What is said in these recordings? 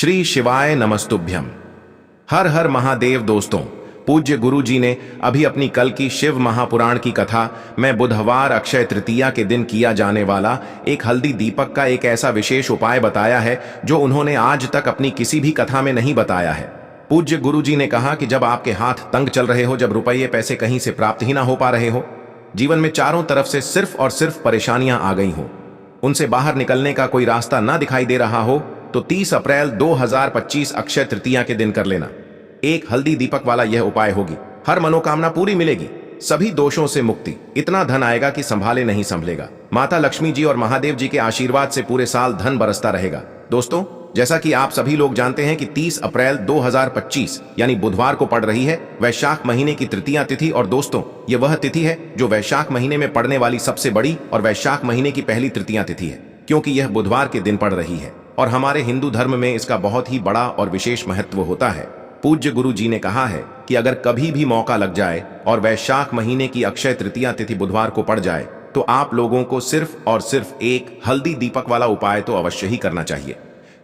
श्री शिवाय नमस्तुभ्यम। हर हर महादेव। दोस्तों, पूज्य गुरु जी ने अभी अपनी कल की शिव महापुराण की कथा में बुधवार अक्षय तृतीया के दिन किया जाने वाला एक हल्दी दीपक का एक ऐसा विशेष उपाय बताया है जो उन्होंने आज तक अपनी किसी भी कथा में नहीं बताया है। पूज्य गुरु जी ने कहा कि जब आपके हाथ तंग चल रहे हो, जब रुपये पैसे कहीं से प्राप्त ही ना हो पा रहे हो, जीवन में चारों तरफ से सिर्फ और सिर्फ परेशानियां आ गई हो, उनसे बाहर निकलने का कोई रास्ता ना दिखाई दे रहा हो, तो 30 अप्रैल 2025 अक्षय तृतीया के दिन कर लेना। एक हल्दी दीपक वाला यह उपाय होगी, हर मनोकामना पूरी मिलेगी, सभी दोषों से मुक्ति, इतना धन आएगा कि संभाले नहीं संभलेगा। माता लक्ष्मी जी और महादेव जी के आशीर्वाद से पूरे साल धन बरसता रहेगा। दोस्तों, जैसा कि आप सभी लोग जानते हैं कि 30 अप्रैल 2025 यानी बुधवार को पड़ रही है वैशाख महीने की तृतीया तिथि। और दोस्तों, ये वह तिथि है जो वैशाख महीने में पड़ने वाली सबसे बड़ी और वैशाख महीने की पहली तृतीया तिथि है, क्योंकि यह बुधवार के दिन पड़ रही है और हमारे हिंदू धर्म में इसका बहुत ही बड़ा और विशेष महत्व होता है। पूज्य गुरु जी ने कहा है कि अगर कभी भी मौका लग जाए और वैशाख महीने की अक्षय तृतीया तिथि बुधवार को पड़ जाए तो आप लोगों को सिर्फ और सिर्फ एक हल्दी दीपक वाला उपाय तो अवश्य ही करना चाहिए,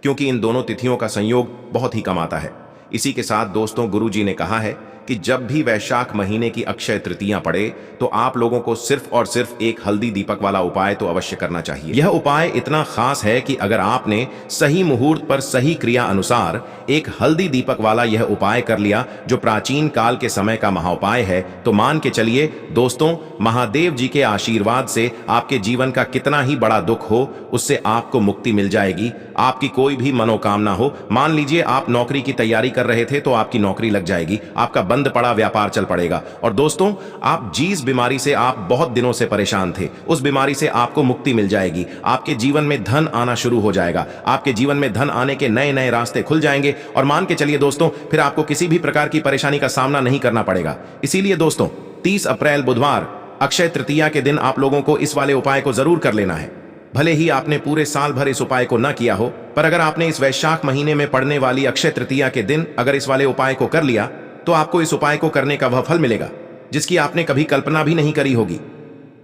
क्योंकि इन दोनों तिथियों का संयोग बहुत ही कम आता है। इसी के साथ दोस्तों, गुरु जी ने कहा है कि जब भी वैशाख महीने की अक्षय तृतीया पड़े तो आप लोगों को सिर्फ और सिर्फ एक हल्दी दीपक वाला उपाय तो अवश्य करना चाहिए। यह उपाय इतना खास है कि अगर आपने सही मुहूर्त पर सही क्रिया अनुसार एक हल्दी दीपक वाला यह उपाय कर लिया जो प्राचीन काल के समय का महाउपाय है, तो मान के चलिए दोस्तों, महादेव जी के आशीर्वाद से आपके जीवन का कितना ही बड़ा दुख हो उससे आपको मुक्ति मिल जाएगी। आपकी कोई भी मनोकामना हो, मान लीजिए आप नौकरी की तैयारी कर रहे थे तो आपकी नौकरी लग जाएगी, आपका बंद पड़ा व्यापार चल पड़ेगा। और दोस्तों, आप जिस बीमारी से आप बहुत दिनों से परेशान थे उस बीमारी से आपको मुक्ति मिल जाएगी। आपके जीवन में धन आना शुरू हो जाएगा, आपके जीवन में धन आने के नए नए रास्ते खुल जाएंगे और मान के चलिए दोस्तों, फिर आपको किसी भी प्रकार की परेशानी का सामना नहीं करना पड़ेगा। इसीलिए दोस्तों, 30 अप्रैल बुधवार अक्षय तृतीया के दिन आप लोगों को इस वाले उपाय को जरूर कर लेना है। भले ही आपने पूरे साल भर इस उपाय को न किया हो, पर अगर आपने इस वैशाख महीने में पड़ने वाली अक्षय तृतीया के दिन अगर इस वाले उपाय को कर लिया तो आपको इस उपाय को करने का वह फल मिलेगा जिसकी आपने कभी कल्पना भी नहीं करी होगी।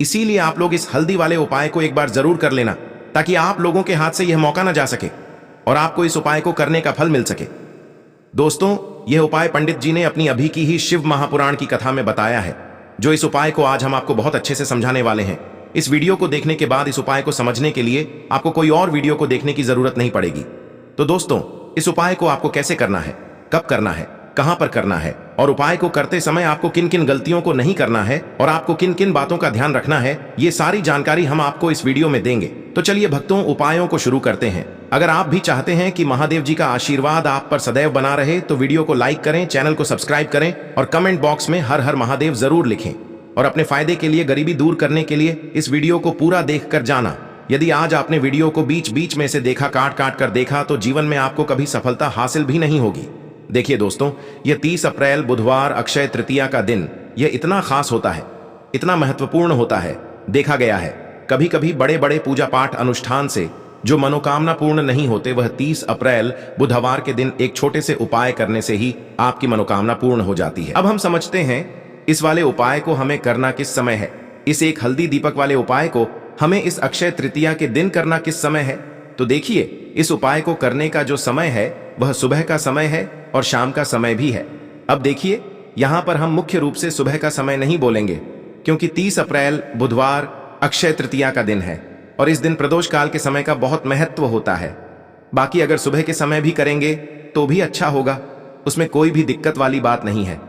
इसीलिए आप लोग इस हल्दी वाले उपाय को एक बार जरूर कर लेना, ताकि आप लोगों के हाथ से यह मौका ना जा सके और आपको इस उपाय को करने का फल मिल सके। दोस्तों, यह उपाय पंडित जी ने अपनी अभी की ही शिव महापुराण की कथा में बताया है, जो इस उपाय को आज हम आपको बहुत अच्छे से समझाने वाले हैं। इस वीडियो को देखने के बाद इस उपाय को समझने के लिए आपको कोई और वीडियो को देखने की जरूरत नहीं पड़ेगी। तो दोस्तों, इस उपाय को आपको कैसे करना है, कब करना है, कहां पर करना है और उपाय को करते समय आपको किन किन गलतियों को नहीं करना है और आपको किन किन बातों का ध्यान रखना है, ये सारी जानकारी हम आपको इस वीडियो में देंगे। तो चलिए भक्तों, उपायों को शुरू करते हैं। अगर आप भी चाहते हैं कि महादेव जी का आशीर्वाद आप पर सदैव बना रहे तो वीडियो को लाइक करें, चैनल को सब्सक्राइब करें और कमेंट बॉक्स में हर हर महादेव जरूर लिखें। और अपने फायदे के लिए, गरीबी दूर करने के लिए इस वीडियो को पूरा देख कर जाना। यदि आज आपने वीडियो को बीच बीच में से देखा, काट काट कर देखा, तो जीवन में आपको कभी सफलता हासिल भी नहीं होगी। देखिए दोस्तों, यह 30 अप्रैल बुधवार अक्षय तृतीया का दिन यह इतना खास होता है, इतना महत्वपूर्ण होता है। देखा गया है कभी कभी बड़े बड़े पूजा पाठ अनुष्ठान से जो मनोकामना पूर्ण नहीं होते, वह 30 अप्रैल बुधवार के दिन एक छोटे से उपाय करने से ही आपकी मनोकामना पूर्ण हो जाती है। अब हम समझते हैं इस वाले उपाय को हमें करना किस समय है। इस एक हल्दी दीपक वाले उपाय को हमें इस अक्षय तृतीया के दिन करना किस समय है। तो देखिए, इस उपाय को करने का जो समय है वह सुबह का समय है और शाम का समय भी है। अब देखिए, यहां पर हम मुख्य रूप से सुबह का समय नहीं बोलेंगे, क्योंकि 30 अप्रैल बुधवार अक्षय तृतीया का दिन है और इस दिन प्रदोष काल के समय का बहुत महत्व होता है। बाकी अगर सुबह के समय भी करेंगे तो भी अच्छा होगा, उसमें कोई भी दिक्कत वाली बात नहीं है।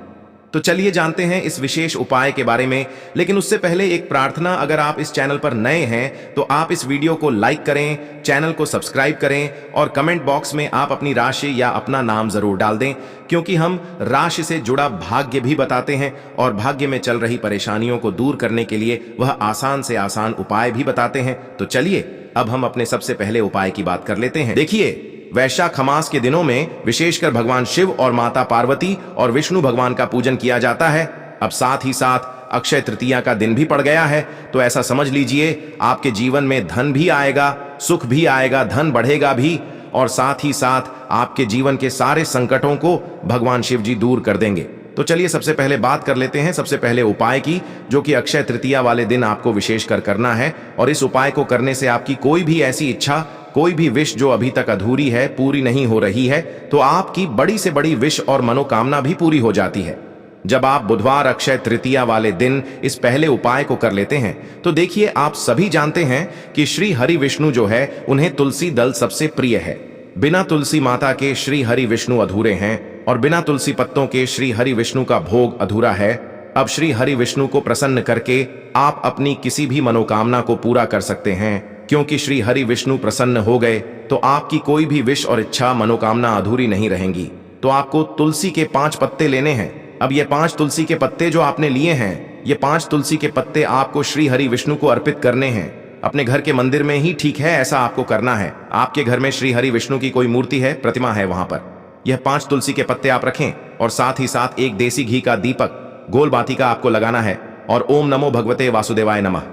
तो चलिए जानते हैं इस विशेष उपाय के बारे में। लेकिन उससे पहले एक प्रार्थना, अगर आप इस चैनल पर नए हैं तो आप इस वीडियो को लाइक करें, चैनल को सब्सक्राइब करें और कमेंट बॉक्स में आप अपनी राशि या अपना नाम जरूर डाल दें, क्योंकि हम राशि से जुड़ा भाग्य भी बताते हैं और भाग्य में चल रही परेशानियों को दूर करने के लिए वह आसान से आसान उपाय भी बताते हैं। तो चलिए अब हम अपने सबसे पहले उपाय की बात कर लेते हैं। देखिए, वैशाख मास के दिनों में विशेषकर भगवान शिव और माता पार्वती और विष्णु भगवान का पूजन किया जाता है। अब साथ ही साथ अक्षय तृतीया का दिन भी पड़ गया है, तो ऐसा समझ लीजिए आपके जीवन में धन भी आएगा, सुख भी आएगा, धन बढ़ेगा भी और साथ ही साथ आपके जीवन के सारे संकटों को भगवान शिव जी दूर कर देंगे। तो चलिए सबसे पहले बात कर लेते हैं सबसे पहले उपाय की, जो कि अक्षय तृतीया वाले दिन आपको विशेष कर करना है। और इस उपाय को करने से आपकी कोई भी ऐसी इच्छा, कोई भी विश जो अभी तक अधूरी है, पूरी नहीं हो रही है, तो आपकी बड़ी से बड़ी विश और मनोकामना भी पूरी हो जाती है। जब आप बुधवार अक्षय तृतीया वाले दिन इस पहले उपाय को कर लेते हैं तो देखिए, आप सभी जानते हैं कि श्री हरि विष्णु जो है, उन्हें तुलसी दल सबसे प्रिय है। बिना तुलसी माता के श्री हरि विष्णु अधूरे हैं और बिना तुलसी पत्तों के श्री हरि विष्णु का भोग अधूरा है। अब श्री हरि विष्णु को प्रसन्न करके आप अपनी किसी भी मनोकामना को पूरा कर सकते हैं, क्योंकि श्री हरि विष्णु प्रसन्न हो गए तो आपकी कोई भी विश और इच्छा, मनोकामना अधूरी नहीं रहेंगी। तो आपको तुलसी के 5 पत्ते लेने हैं। अब ये 5 तुलसी के पत्ते जो आपने लिए हैं, ये 5 तुलसी के पत्ते आपको श्री हरि विष्णु को अर्पित करने हैं। अपने घर के मंदिर में ही ठीक है, ऐसा आपको करना है। आपके घर में श्री हरि विष्णु की कोई मूर्ति है, प्रतिमा है, वहां पर यह 5 तुलसी के पत्ते आप रखें और साथ ही साथ एक देसी घी का दीपक, गोल बाती का आपको लगाना है और ओम नमो भगवते वासुदेवाय नमः,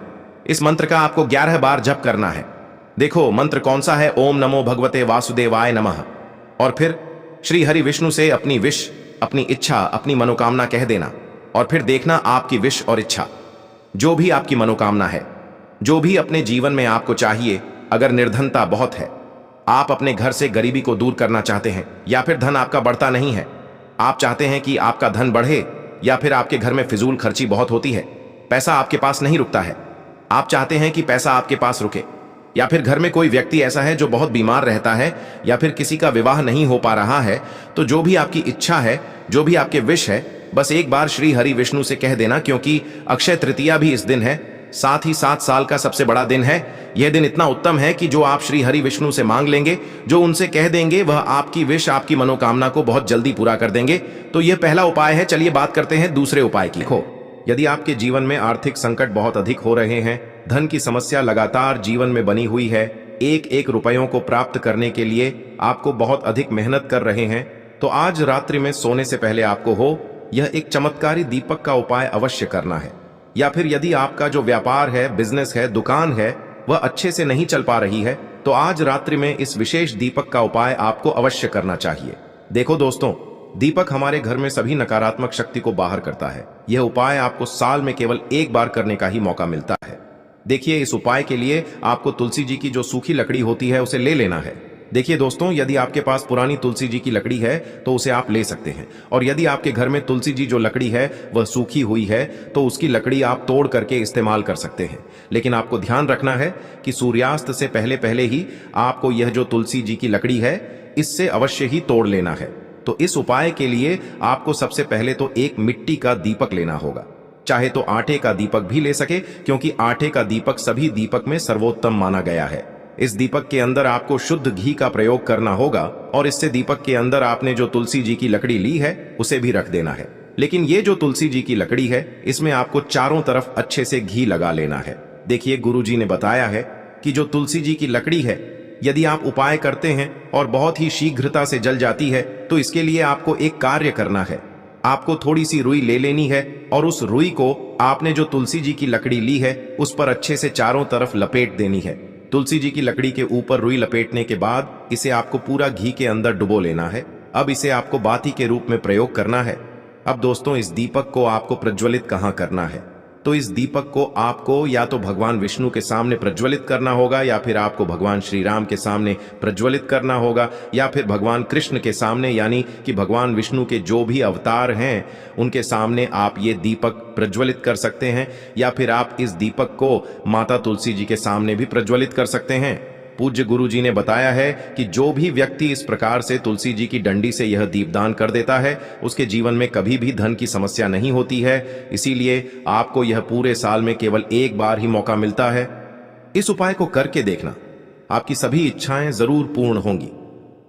इस मंत्र का आपको 11 बार जप करना है। देखो मंत्र कौन सा है, ओम नमो भगवते वासुदेवाय नमः। और फिर श्री हरि विष्णु से अपनी विश, अपनी इच्छा, अपनी मनोकामना कह देना और फिर देखना आपकी विश और इच्छा, जो भी आपकी मनोकामना है, जो भी अपने जीवन में आपको चाहिए। अगर निर्धनता बहुत है, आप अपने घर से गरीबी को दूर करना चाहते हैं, या फिर धन आपका बढ़ता नहीं है, आप चाहते हैं कि आपका धन बढ़े, या फिर आपके घर में फिजूल खर्ची बहुत होती है, पैसा आपके पास नहीं रुकता है, आप चाहते हैं कि पैसा आपके पास रुके, या फिर घर में कोई व्यक्ति ऐसा है जो बहुत बीमार रहता है, या फिर किसी का विवाह नहीं हो पा रहा है, तो जो भी आपकी इच्छा है, जो भी आपके विश है, बस एक बार श्री हरि विष्णु से कह देना। क्योंकि अक्षय तृतीया भी इस दिन है, साथ ही 7 साल का सबसे बड़ा दिन है। यह दिन इतना उत्तम है कि जो आप श्री हरि विष्णु से मांग लेंगे, जो उनसे कह देंगे, वह आपकी विश, आपकी मनोकामना को बहुत जल्दी पूरा कर देंगे। तो यह पहला उपाय है। चलिए बात करते हैं दूसरे उपाय की। देखो, यदि आपके जीवन में आर्थिक संकट बहुत अधिक हो रहे हैं, धन की समस्या लगातार जीवन में बनी हुई है, एक एक रुपयों को प्राप्त करने के लिए आपको बहुत अधिक मेहनत कर रहे हैं, तो आज रात्रि में सोने से पहले आपको यह एक चमत्कारी दीपक का उपाय अवश्य करना है। या फिर यदि आपका जो व्यापार है, बिजनेस है, दुकान है, वह अच्छे से नहीं चल पा रही है, तो आज रात्रि में इस विशेष दीपक का उपाय आपको अवश्य करना चाहिए। देखो दोस्तों, दीपक हमारे घर में सभी नकारात्मक शक्ति को बाहर करता है। यह उपाय आपको साल में केवल एक बार करने का ही मौका मिलता है। देखिए, इस उपाय के लिए आपको तुलसी जी की जो सूखी लकड़ी होती है, उसे ले लेना है। देखिए दोस्तों, यदि आपके पास पुरानी तुलसी जी की लकड़ी है तो उसे आप ले सकते हैं, और यदि आपके घर में तुलसी जी जो लकड़ी है वह सूखी हुई है, तो उसकी लकड़ी आप तोड़ करके इस्तेमाल कर सकते हैं। लेकिन आपको ध्यान रखना है कि सूर्यास्त से पहले पहले ही आपको यह जो तुलसी जी की लकड़ी है, इससे अवश्य ही तोड़ लेना है। तो इस उपाय के लिए आपको सबसे पहले तो एक मिट्टी का दीपक लेना होगा। चाहे तो आटे का दीपक भी ले सके, क्योंकि आटे का दीपक सभी दीपक में सर्वोत्तम माना गया है। इस दीपक के अंदर आपको शुद्ध घी का प्रयोग करना होगा, और इससे दीपक के अंदर आपने जो तुलसी जी की लकड़ी ली है उसे भी रख देना है। लेकिन ये जो तुलसी जी की लकड़ी है, इसमें आपको चारों तरफ अच्छे से घी लगा लेना है। देखिए, गुरु जी ने बताया है कि जो तुलसी जी की लकड़ी है, यदि आप उपाय करते हैं और बहुत ही शीघ्रता से जल जाती है, तो इसके लिए आपको एक कार्य करना है। आपको थोड़ी सी रुई ले लेनी है और उस रुई को आपने जो तुलसी जी की लकड़ी ली है उस पर अच्छे से चारों तरफ लपेट देनी है। तुलसी जी की लकड़ी के ऊपर रुई लपेटने के बाद इसे आपको पूरा घी के अंदर डुबो लेना है। अब इसे आपको बाती के रूप में प्रयोग करना है। अब दोस्तों, इस दीपक को आपको प्रज्वलित कहाँ करना है? तो इस दीपक को आपको या तो भगवान विष्णु के सामने प्रज्वलित करना होगा, या फिर आपको भगवान श्री राम के सामने प्रज्वलित करना होगा, या फिर भगवान कृष्ण के सामने, यानी कि भगवान विष्णु के जो भी अवतार हैं उनके सामने आप ये दीपक प्रज्वलित कर सकते हैं। या फिर आप इस दीपक को माता तुलसी जी के सामने भी प्रज्वलित कर सकते हैं। पूज्य गुरु जी ने बताया है कि जो भी व्यक्ति इस प्रकार से तुलसी जी की डंडी से यह दीपदान कर देता है, उसके जीवन में कभी भी धन की समस्या नहीं होती है। इसीलिए आपको यह पूरे साल में केवल एक बार ही मौका मिलता है। इस उपाय को करके देखना, आपकी सभी इच्छाएं जरूर पूर्ण होंगी।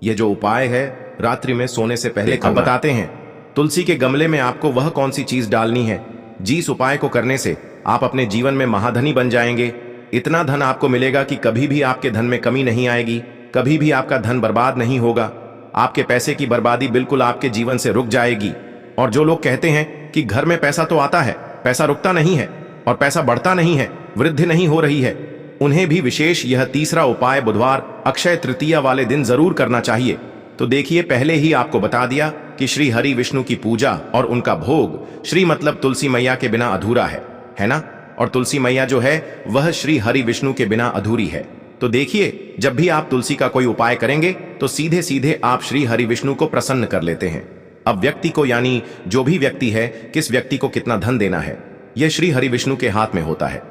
यह जो उपाय है रात्रि में सोने से पहले अब बताते हैं। तुलसी के गमले में आपको वह कौन सी चीज डालनी है जिस उपाय को करने से आप अपने जीवन में महाधनी बन जाएंगे। इतना धन आपको मिलेगा कि कभी भी आपके धन में कमी नहीं आएगी, कभी भी आपका धन बर्बाद नहीं होगा। आपके पैसे की बर्बादी बिल्कुल आपके जीवन से रुक जाएगी। और जो लोग कहते हैं कि घर में पैसा तो आता है, पैसा रुकता नहीं है और पैसा बढ़ता नहीं है, वृद्धि नहीं हो रही है, उन्हें भी विशेष यह तीसरा उपाय बुधवार अक्षय तृतीया वाले दिन जरूर करना चाहिए। तो देखिए, पहले ही आपको बता दिया कि श्री हरि विष्णु की पूजा और उनका भोग श्री मतलब तुलसी मैया के बिना अधूरा है ना? और तुलसी मैया जो है वह श्री हरि विष्णु के बिना अधूरी है। तो देखिए, जब भी आप तुलसी का कोई उपाय करेंगे तो सीधे सीधे आप श्री हरि विष्णु को प्रसन्न कर लेते हैं। अब व्यक्ति को, यानी जो भी व्यक्ति है, किस व्यक्ति को कितना धन देना है, यह श्री हरि विष्णु के हाथ में होता है।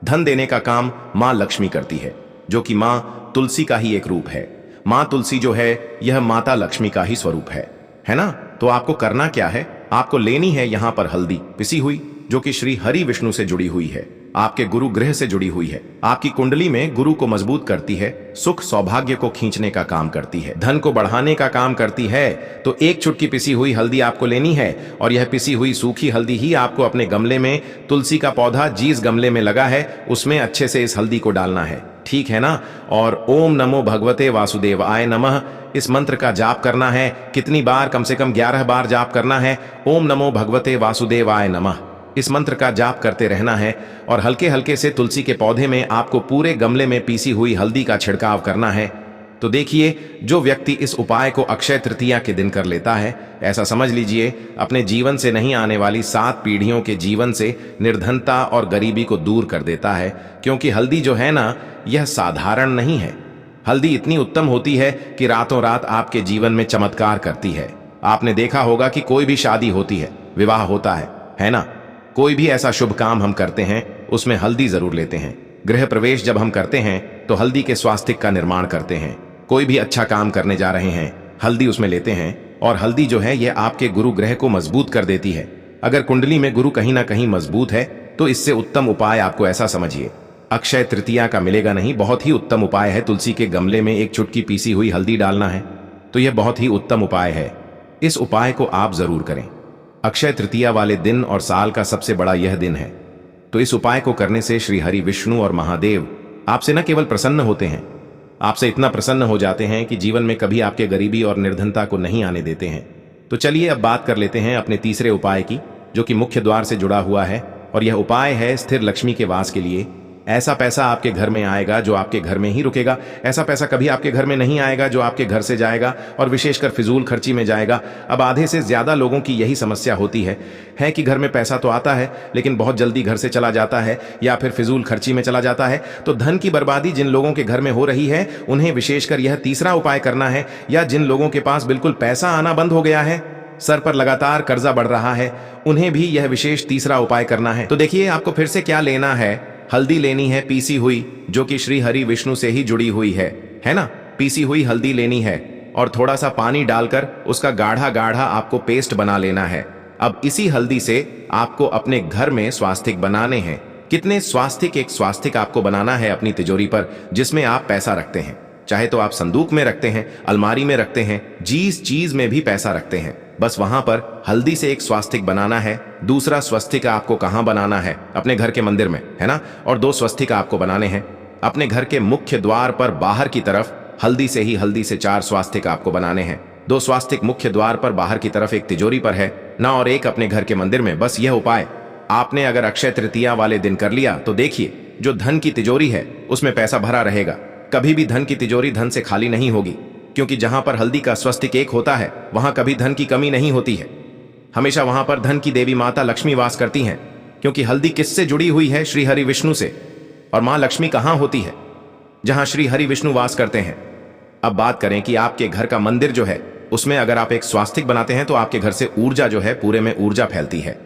धन देने का काम मां लक्ष्मी करती है, जो कि मां तुलसी का ही एक रूप है। मां तुलसी जो है यह माता लक्ष्मी का ही स्वरूप है ना? तो आपको करना क्या है? आपको लेनी है यहां पर हल्दी पिसी हुई, जो कि श्री हरि विष्णु से जुड़ी हुई है, आपके गुरु ग्रह से जुड़ी हुई है, आपकी कुंडली में गुरु को मजबूत करती है, सुख सौभाग्य को खींचने का काम करती है, धन को बढ़ाने का काम करती है। तो एक चुटकी पिसी हुई हल्दी आपको लेनी है और यह पिसी हुई सूखी हल्दी ही आपको अपने गमले में, तुलसी का पौधा जिस गमले में लगा है उसमें अच्छे से इस हल्दी को डालना है, ठीक है ना? और ओम नमो भगवते वासुदेवाय नमः इस मंत्र का जाप करना है। कितनी बार? कम से कम 11 बार जाप करना है। ओम नमो भगवते वासुदेवाय नमः इस मंत्र का जाप करते रहना है और हल्के हल्के से तुलसी के पौधे में आपको पूरे गमले में पीसी हुई हल्दी का छिड़काव करना है। तो देखिए, जो व्यक्ति इस उपाय को अक्षय तृतीया के दिन कर लेता है, ऐसा समझ लीजिए अपने जीवन से नहीं आने वाली 7 पीढ़ियों के जीवन से निर्धनता और गरीबी को दूर कर देता है। क्योंकि हल्दी जो है ना, यह साधारण नहीं है। हल्दी इतनी उत्तम होती है कि रातों रात आपके जीवन में चमत्कार करती है। आपने देखा होगा कि कोई भी शादी होती है, विवाह होता है ना? कोई भी ऐसा शुभ काम हम करते हैं उसमें हल्दी जरूर लेते हैं। गृह प्रवेश जब हम करते हैं तो हल्दी के स्वास्तिक का निर्माण करते हैं। कोई भी अच्छा काम करने जा रहे हैं, हल्दी उसमें लेते हैं। और हल्दी जो है यह आपके गुरु ग्रह को मजबूत कर देती है। अगर कुंडली में गुरु कहीं ना कहीं मजबूत है तो इससे उत्तम उपाय आपको ऐसा समझिए, अक्षय तृतीया का मिलेगा नहीं, बहुत ही उत्तम उपाय है। तुलसी के गमले में एक चुटकी पीसी हुई हल्दी डालना है, तो यह बहुत ही उत्तम उपाय है। इस उपाय को आप जरूर करें। अक्षय तृतीया वाले दिन और साल का सबसे बड़ा यह दिन है। तो इस उपाय को करने से श्री हरि विष्णु और महादेव आपसे न केवल प्रसन्न होते हैं, आपसे इतना प्रसन्न हो जाते हैं कि जीवन में कभी आपके गरीबी और निर्धनता को नहीं आने देते हैं। तो चलिए अब बात कर लेते हैं अपने तीसरे उपाय की, जो कि मुख्य द्वार से जुड़ा हुआ है। और यह उपाय है स्थिर लक्ष्मी के वास के लिए। ऐसा पैसा आपके घर में आएगा जो आपके घर में ही रुकेगा। ऐसा पैसा कभी आपके घर में नहीं आएगा जो आपके घर से जाएगा और विशेषकर फिजूल खर्ची में जाएगा। अब आधे से ज्यादा लोगों की यही समस्या होती है कि घर में पैसा तो आता है लेकिन बहुत जल्दी घर से चला जाता है या फिर फिजूल खर्ची में चला जाता है। तो धन की बर्बादी जिन लोगों के घर में हो रही है उन्हें विशेषकर यह तीसरा उपाय करना है। या जिन लोगों के पास बिल्कुल पैसा आना बंद हो गया है, सर पर लगातार कर्जा बढ़ रहा है, उन्हें भी यह विशेष तीसरा उपाय करना है। तो देखिए, आपको फिर से क्या लेना है। हल्दी लेनी है पीसी हुई, जो कि श्री हरि विष्णु से ही जुड़ी हुई है ना? पीसी हुई हल्दी लेनी है और थोड़ा सा पानी डालकर उसका गाढ़ा गाढ़ा आपको पेस्ट बना लेना है। अब इसी हल्दी से आपको अपने घर में स्वास्तिक बनाने हैं। कितने स्वास्तिक? एक स्वास्तिक आपको बनाना है अपनी तिजोरी पर, जिसमें आप पैसा रखते हैं। चाहे तो आप संदूक में रखते हैं, अलमारी में रखते हैं, जिस चीज में भी पैसा रखते हैं, बस वहां पर हल्दी से एक स्वास्तिक बनाना है। दूसरा स्वस्तिक आपको कहां बनाना है? अपने घर के मंदिर में, है ना? और 2 स्वस्तिक आपको बनाने हैं अपने घर के मुख्य द्वार पर बाहर की तरफ। हल्दी से 4 स्वास्तिक आपको बनाने हैं। 2 स्वास्तिक मुख्य द्वार पर बाहर की तरफ एक तिजोरी पर है ना, और एक अपने घर के मंदिर में। बस यह उपाय आपने अगर अक्षय तृतीया वाले दिन कर लिया तो देखिए, जो धन की तिजोरी है उसमें पैसा भरा रहेगा। कभी भी धन की तिजोरी धन से खाली नहीं होगी, क्योंकि जहां पर हल्दी का स्वस्तिक एक होता है वहां कभी धन की कमी नहीं होती है। हमेशा वहां पर धन की देवी माता लक्ष्मी वास करती हैं, क्योंकि हल्दी किससे जुड़ी हुई है? श्री हरि विष्णु से। और मां लक्ष्मी कहां होती है? जहां श्री हरि विष्णु वास करते हैं। अब बात करें कि आपके घर का मंदिर जो है उसमें अगर आप एक स्वास्तिक बनाते हैं तो आपके घर से ऊर्जा जो है, पूरे में ऊर्जा फैलती है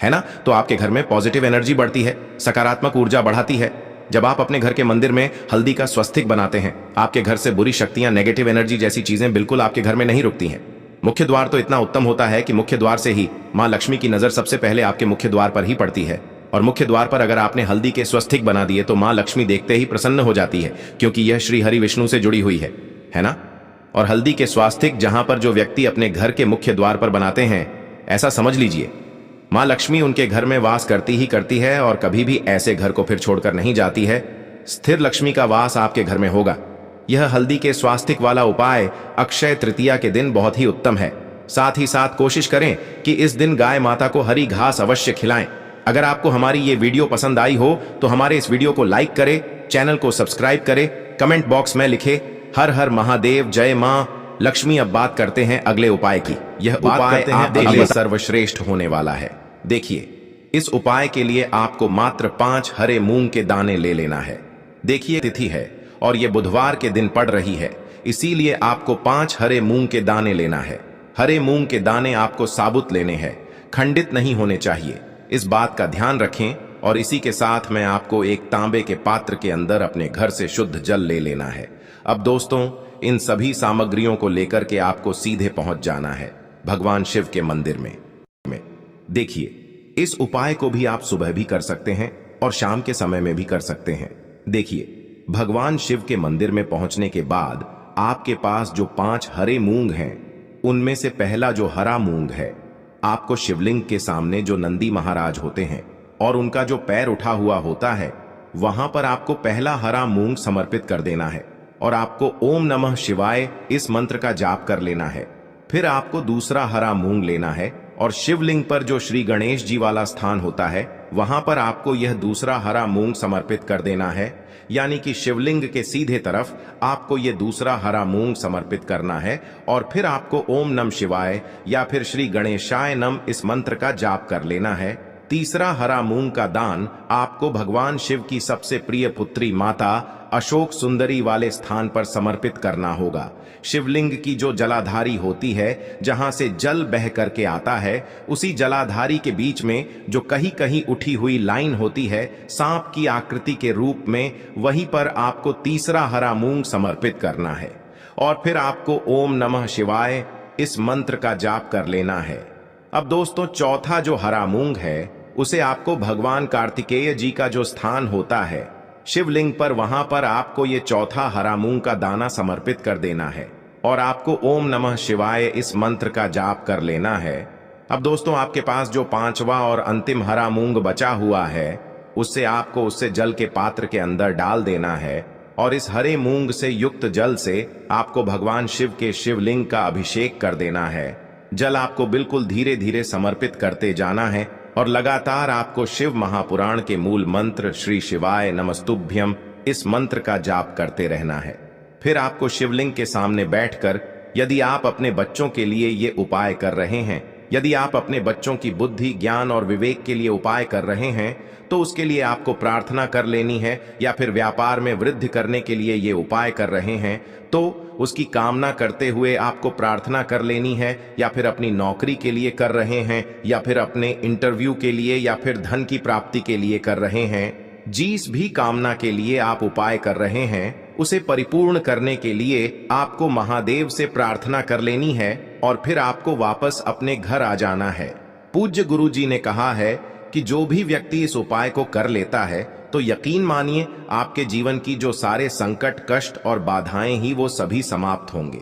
ना? तो आपके घर में पॉजिटिव एनर्जी बढ़ती है, सकारात्मक ऊर्जा बढ़ाती है। जब आप अपने घर के मंदिर में हल्दी का स्वस्तिक बनाते हैं, आपके घर से बुरी शक्तियां, नेगेटिव एनर्जी जैसी चीजें बिल्कुल आपके घर में नहीं रुकती हैं। मुख्य द्वार तो इतना उत्तम होता है कि मुख्य द्वार से ही मां लक्ष्मी की नजर सबसे पहले आपके मुख्य द्वार पर ही पड़ती है। और मुख्य द्वार पर अगर आपने हल्दी के स्वस्तिक बना दिए तो मां लक्ष्मी देखते ही प्रसन्न हो जाती है, क्योंकि यह श्री हरि विष्णु से जुड़ी हुई है ना? और हल्दी के स्वास्तिक जहां पर जो व्यक्ति अपने घर के मुख्य द्वार पर बनाते हैं, ऐसा समझ लीजिए मां लक्ष्मी उनके घर में वास करती ही करती है और कभी भी ऐसे घर को फिर छोड़कर नहीं जाती है। स्थिर लक्ष्मी का वास आपके घर में होगा। यह हल्दी के स्वास्तिक वाला उपाय अक्षय तृतीया के दिन बहुत ही उत्तम है। साथ ही साथ कोशिश करें कि इस दिन गाय माता को हरी घास अवश्य खिलाएं। अगर आपको हमारी ये वीडियो पसंद आई हो तो हमारे इस वीडियो को लाइक करें, चैनल को सब्सक्राइब करें, कमेंट बॉक्स में लिखें हर हर महादेव, जय मां लक्ष्मी अब बात करते हैं अगले उपाय की। यह उपाय आपके लिए सर्वश्रेष्ठ होने वाला है। देखिए, इस उपाय के लिए आपको मात्र 5 हरे मूंग के दाने ले लेना है। देखिए, तिथि है और यह बुधवार के दिन पड़ रही है, इसीलिए आपको 5 हरे मूंग के दाने लेना है। हरे मूंग के दाने आपको साबुत लेने हैं, खंडित नहीं होने चाहिए। इस बात का ध्यान रखें। और इसी के साथ मैं आपको एक तांबे के पात्र के अंदर अपने घर से शुद्ध जल ले लेना है। अब दोस्तों, इन सभी सामग्रियों को लेकर के आपको सीधे पहुंच जाना है भगवान शिव के मंदिर में। देखिए, इस उपाय को भी आप सुबह भी कर सकते हैं और शाम के समय में भी कर सकते हैं। देखिए, भगवान शिव के मंदिर में पहुंचने के बाद आपके पास जो 5 हरे मूंग हैं, उनमें से पहला जो हरा मूंग है, आपको शिवलिंग के सामने जो नंदी महाराज होते हैं और उनका जो पैर उठा हुआ होता है, वहां पर आपको पहला हरा मूंग समर्पित कर देना है और आपको ओम नमः शिवाय इस मंत्र का जाप कर लेना है। फिर आपको दूसरा हरा मूंग लेना है और शिवलिंग पर जो श्री गणेश जी वाला स्थान होता है, वहां पर आपको यह दूसरा हरा मूंग समर्पित कर देना है। यानी कि शिवलिंग के सीधे तरफ आपको यह दूसरा हरा मूंग समर्पित करना है और फिर आपको ओम नमः शिवाय या फिर श्री गणेशाय नमः इस मंत्र का जाप कर लेना है। तीसरा हरा मूंग का दान आपको भगवान शिव की सबसे प्रिय पुत्री माता अशोक सुंदरी वाले स्थान पर समर्पित करना होगा। शिवलिंग की जो जलाधारी होती है, जहां से जल बह करके आता है, उसी जलाधारी के बीच में जो कहीं कहीं उठी हुई लाइन होती है सांप की आकृति के रूप में, वहीं पर आपको तीसरा हरा मूंग समर्पित करना है और फिर आपको ओम नमः शिवाय इस मंत्र का जाप कर लेना है। अब दोस्तों, चौथा जो हरा मूंग है, उसे आपको भगवान कार्तिकेय जी का जो स्थान होता है शिवलिंग पर, वहां पर आपको ये चौथा हरा मूंग का दाना समर्पित कर देना है और आपको ओम नमः शिवाय इस मंत्र का जाप कर लेना है। अब दोस्तों, आपके पास जो 5वां और अंतिम हरा मूंग बचा हुआ है, उससे जल के पात्र के अंदर डाल देना है और इस हरे मूंग से युक्त जल से आपको भगवान शिव के शिवलिंग का अभिषेक कर देना है। जल आपको बिल्कुल धीरे धीरे समर्पित करते जाना है और लगातार आपको शिव महापुराण के मूल मंत्र श्री शिवाय नमस्तुभ्यम इस मंत्र का जाप करते रहना है। फिर आपको शिवलिंग के सामने बैठकर, यदि आप अपने बच्चों के लिए ये उपाय कर रहे हैं, यदि आप अपने बच्चों की बुद्धि, ज्ञान और विवेक के लिए उपाय कर रहे हैं, तो उसके लिए आपको प्रार्थना कर लेनी है। या फिर व्यापार में वृद्धि करने के लिए ये उपाय कर रहे हैं, तो उसकी कामना करते हुए आपको प्रार्थना कर लेनी है। या फिर अपनी नौकरी के लिए कर रहे हैं, या फिर अपने इंटरव्यू के लिए, या फिर धन की प्राप्ति के लिए कर रहे हैं, जिस भी कामना के लिए आप उपाय कर रहे हैं, उसे परिपूर्ण करने के लिए आपको महादेव से प्रार्थना कर लेनी है और फिर आपको वापस अपने घर आ जाना है। पूज्य गुरु जी ने कहा है कि जो भी व्यक्ति इस उपाय को कर लेता है, तो यकीन मानिए आपके जीवन की जो सारे संकट, कष्ट और बाधाएं ही वो सभी समाप्त होंगे।